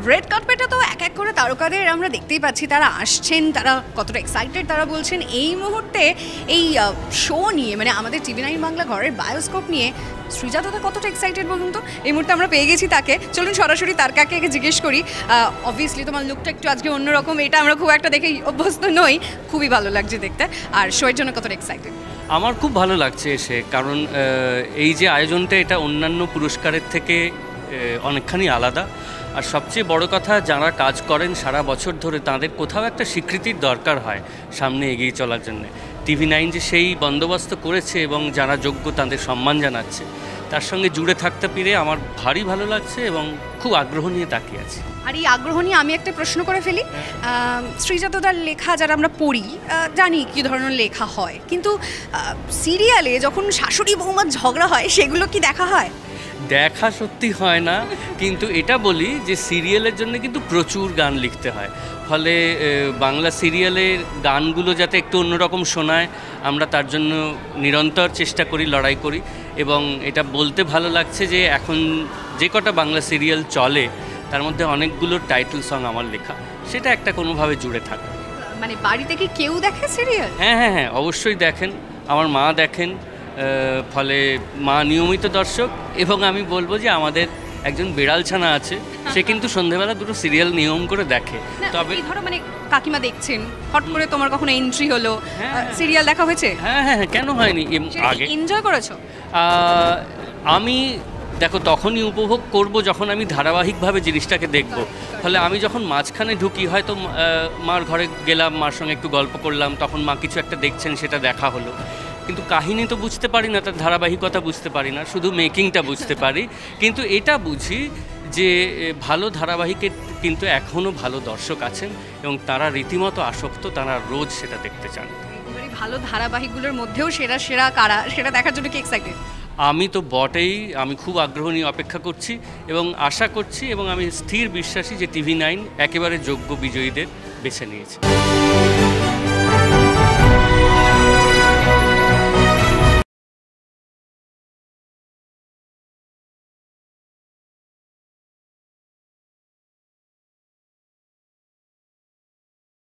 Red কার্পেটে তো এক এক করে তারকাদের আমরা দেখতেই পাচ্ছি, তারা আসছেন, তারা কতটা এক্সাইটেড তারা বলছেন। এই মুহূর্তে এই শো নিয়ে, মানে আমাদের টিভি9 বাংলা ঘরের বায়োস্কোপ নিয়ে সৃজা দাদা কতটা এক্সাইটেড বলুন তো। এই মুহূর্তে আমরা পেয়ে গেছি তাকে, চলুন সরাসরি তার কাকে জিজ্ঞেস করি। অবভিয়াসলি তোমার লুকটা একটু আজকে অন্যরকম, এটা আমরা খুব একটা দেখে অভ্যস্ত নই, খুবই ভালো লাগছে দেখতে। আর শোয়ের জন্য কতটা এক্সাইটেড? আমার খুব ভালো লাগছে এসে, কারণ এই যে আয়োজনটা, এটা অন্যান্য পুরস্কারের থেকে অনেকখানি আলাদা। আর সবচেয়ে বড় কথা, যারা কাজ করেন সারা বছর ধরে, তাদের কোথাও একটা স্বীকৃতির দরকার হয় সামনে এগিয়ে চলার জন্য। টিভি9 যে সেই বন্দোবস্ত করেছে এবং যারা যোগ্য তাদের সম্মান জানাচ্ছে, তার সঙ্গে জুড়ে থাকতে পেরে আমার ভারী ভালো লাগছে এবং খুব আগ্রহ নিয়ে তাকিয়ে আছি। আর এই আগ্রহ নিয়ে আমি একটা প্রশ্ন করে ফেলি। সৃজা দাদার লেখা যারা আমরা পড়ি, জানি কী ধরনের লেখা হয়, কিন্তু সিরিয়ালে যখন শাশুড়ি বৌমার ঝগড়া হয়, সেগুলো কি দেখা হয়? দেখা সত্যি হয় না, কিন্তু এটা বলি যে সিরিয়ালের জন্য কিন্তু প্রচুর গান লিখতে হয়। ফলে বাংলা সিরিয়ালের গানগুলো যাতে একটু অন্যরকম শোনায়, আমরা তার জন্য নিরন্তর চেষ্টা করি, লড়াই করি। এবং এটা বলতে ভালো লাগছে যে এখন যে কটা বাংলা সিরিয়াল চলে, তার মধ্যে অনেকগুলো টাইটেল সং আমার লেখা, সেটা একটা কোনোভাবে জুড়ে থাকে। মানে বাড়িতে কি কেউ দেখে সিরিয়াল? হ্যাঁ হ্যাঁ হ্যাঁ, অবশ্যই দেখেন, আমার মা দেখেন। ফলে মা নিয়মিত দর্শক। এবং আমি বলবো যে আমাদের একজন বিড়াল ছানা আছে, সে কিন্তু সন্ধেবেলা দুটো সিরিয়াল নিয়ম করে দেখে। তবে ধরো মানে কাকিমা দেখছেন, হট করে তোমার কখনো এন্ট্রি হলো, সিরিয়াল দেখা হয়েছে? হ্যাঁ হ্যাঁ, কেন হয়নি? আগে এনজয় করেছো? আমি দেখো তখনই উপভোগ করব যখন আমি ধারাবাহিকভাবে জিনিসটাকে দেখব। ফলে আমি যখন মাঝখানে ঢুকি, হয়তো মার ঘরে গেলাম, মার সঙ্গে একটু গল্প করলাম, তখন মা কিছু একটা দেখছেন, সেটা দেখা হলো। কিন্তু কাহিনী তো বুঝতে পারি না, তার ধারাবাহিকতা বুঝতে পারি না, শুধু মেকিংটা বুঝতে পারি। কিন্তু এটা বুঝি যে ভালো ধারাবাহিকের কিন্তু এখনও ভালো দর্শক আছেন এবং তারা রীতিমতো আসক্ত, তারা রোজ সেটা দেখতে চান। ভালো ধারাবাহিকগুলোর মধ্যেও সেরা সেরা কারা, সেটা দেখার জন্য কি এক্সাইটেড? আমি তো বটেই, আমি খুব আগ্রহ নিয়ে অপেক্ষা করছি এবং আশা করছি, এবং আমি স্থির বিশ্বাসী যে টিভি9 একেবারে যোগ্য বিজয়ীদের বেছে নিয়েছে।